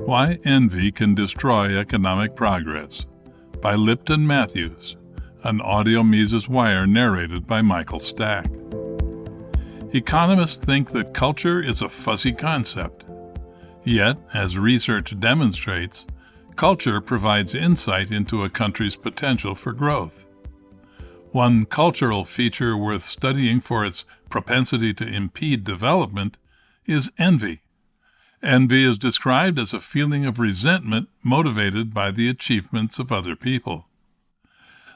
Why Envy Can Destroy Economic Progress by Lipton Matthews, an audio Mises Wire narrated by Michael Stack. Economists think that culture is a fuzzy concept. Yet, as research demonstrates, culture provides insight into a country's potential for growth. One cultural feature worth studying for its propensity to impede development is envy. Envy is described as a feeling of resentment motivated by the achievements of other people.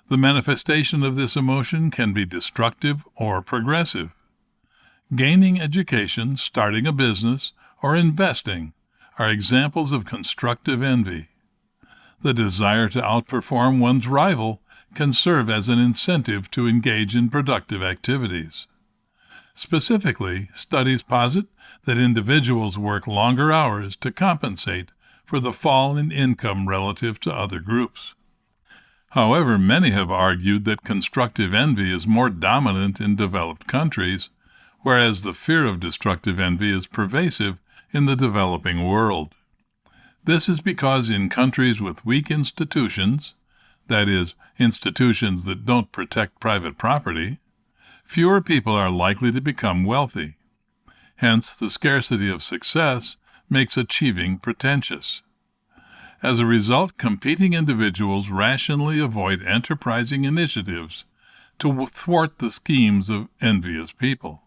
The manifestation of this emotion can be destructive or progressive. Gaining education, starting a business, or investing are examples of constructive envy. The desire to outperform one's rival can serve as an incentive to engage in productive activities. Specifically, studies posit that individuals work longer hours to compensate for the fall in income relative to other groups. However, many have argued that constructive envy is more dominant in developed countries, whereas the fear of destructive envy is pervasive in the developing world. This is because in countries with weak institutions, that is, institutions that don't protect private property, fewer people are likely to become wealthy. Hence, the scarcity of success makes achieving pretentious. As a result, competing individuals rationally avoid enterprising initiatives to thwart the schemes of envious people.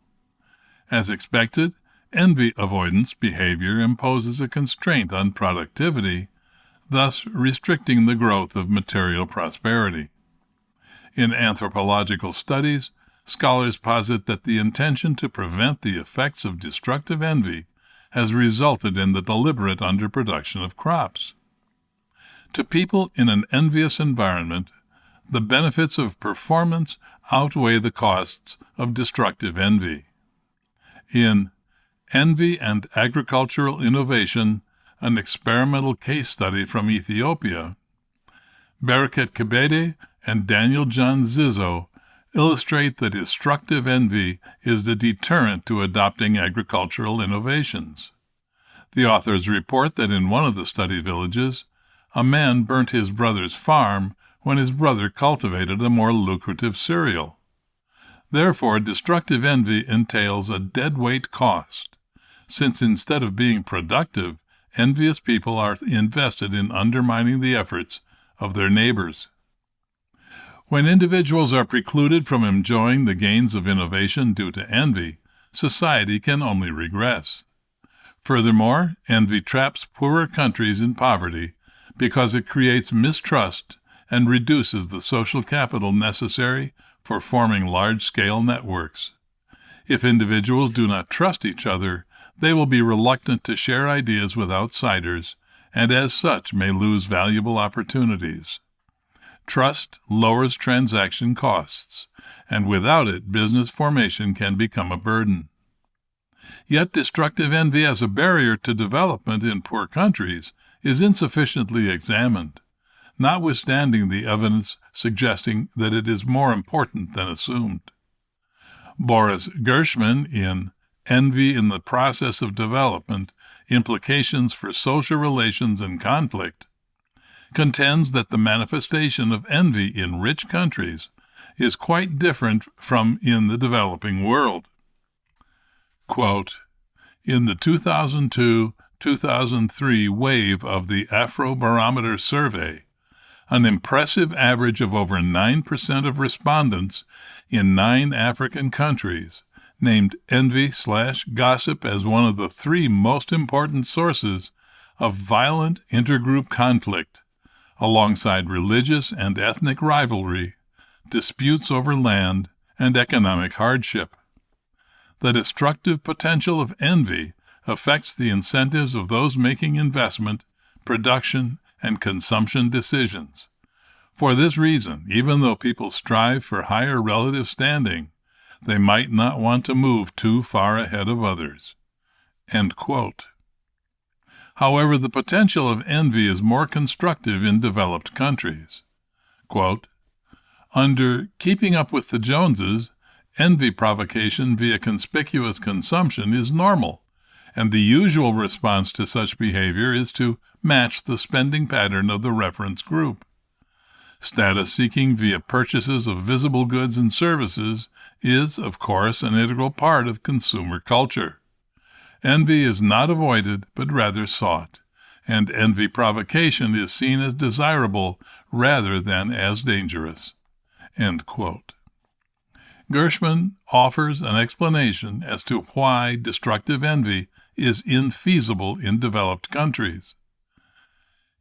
As expected, envy avoidance behavior imposes a constraint on productivity, thus restricting the growth of material prosperity. In anthropological studies, scholars posit that the intention to prevent the effects of destructive envy has resulted in the deliberate underproduction of crops. To people in an envious environment, the benefits of performance outweigh the costs of destructive envy. In Envy and Agricultural Innovation, an experimental case study from Ethiopia, Bereket Kebede and Daniel John Zizzo illustrate that destructive envy is the deterrent to adopting agricultural innovations. The authors report that in one of the study villages, a man burnt his brother's farm when his brother cultivated a more lucrative cereal. Therefore, destructive envy entails a deadweight cost, since instead of being productive, envious people are invested in undermining the efforts of their neighbors. When individuals are precluded from enjoying the gains of innovation due to envy, society can only regress. Furthermore, envy traps poorer countries in poverty because it creates mistrust and reduces the social capital necessary for forming large-scale networks. If individuals do not trust each other, they will be reluctant to share ideas with outsiders, and as such may lose valuable opportunities. Trust lowers transaction costs, and without it, business formation can become a burden. Yet destructive envy as a barrier to development in poor countries is insufficiently examined, notwithstanding the evidence suggesting that it is more important than assumed. Boris Gershman, in Envy in the Process of Development, Implications for Social Relations and Conflict, contends that the manifestation of envy in rich countries is quite different from in the developing world. Quote, in the 2002-2003 wave of the Afrobarometer survey, an impressive average of over 9% of respondents in 9 African countries named envy/gossip as one of the 3 most important sources of violent intergroup conflict, alongside religious and ethnic rivalry, disputes over land, and economic hardship. The destructive potential of envy affects the incentives of those making investment, production, and consumption decisions. For this reason, even though people strive for higher relative standing, they might not want to move too far ahead of others. End quote. However, the potential of envy is more constructive in developed countries. Quote, under Keeping Up with the Joneses, envy provocation via conspicuous consumption is normal, and the usual response to such behavior is to match the spending pattern of the reference group. Status seeking via purchases of visible goods and services is, of course, an integral part of consumer culture. Envy is not avoided, but rather sought, and envy provocation is seen as desirable rather than as dangerous." End quote. Gershman offers an explanation as to why destructive envy is infeasible in developed countries.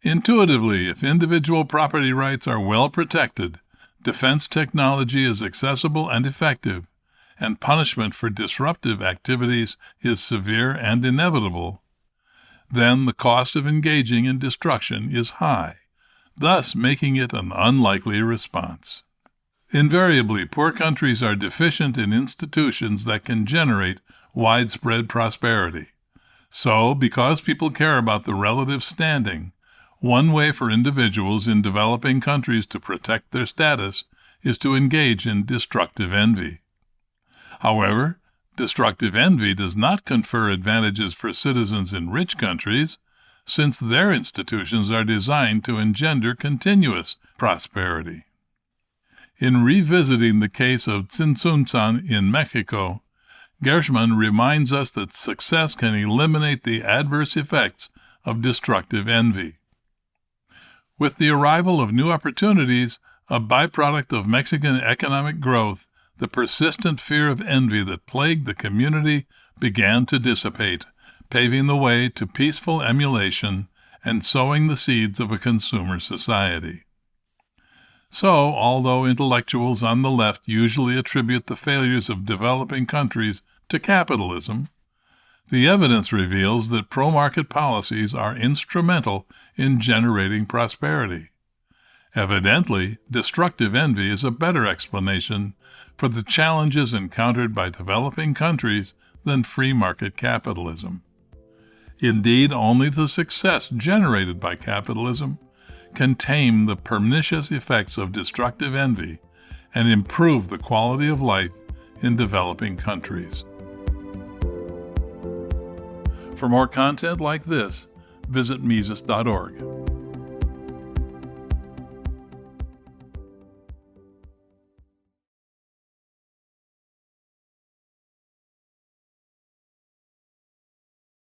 Intuitively, if individual property rights are well protected, defense technology is accessible and effective, and punishment for disruptive activities is severe and inevitable, then the cost of engaging in destruction is high, thus making it an unlikely response. Invariably, poor countries are deficient in institutions that can generate widespread prosperity. So, because people care about the relative standing, one way for individuals in developing countries to protect their status is to engage in destructive envy. However, destructive envy does not confer advantages for citizens in rich countries, since their institutions are designed to engender continuous prosperity. In revisiting the case of Tzintzuntzan in Mexico, Gershman reminds us that success can eliminate the adverse effects of destructive envy. With the arrival of new opportunities, a byproduct of Mexican economic growth, the persistent fear of envy that plagued the community began to dissipate, paving the way to peaceful emulation and sowing the seeds of a consumer society. So, although intellectuals on the left usually attribute the failures of developing countries to capitalism, the evidence reveals that pro-market policies are instrumental in generating prosperity. Evidently, destructive envy is a better explanation for the challenges encountered by developing countries than free market capitalism. Indeed, only the success generated by capitalism can tame the pernicious effects of destructive envy and improve the quality of life in developing countries. For more content like this, visit Mises.org.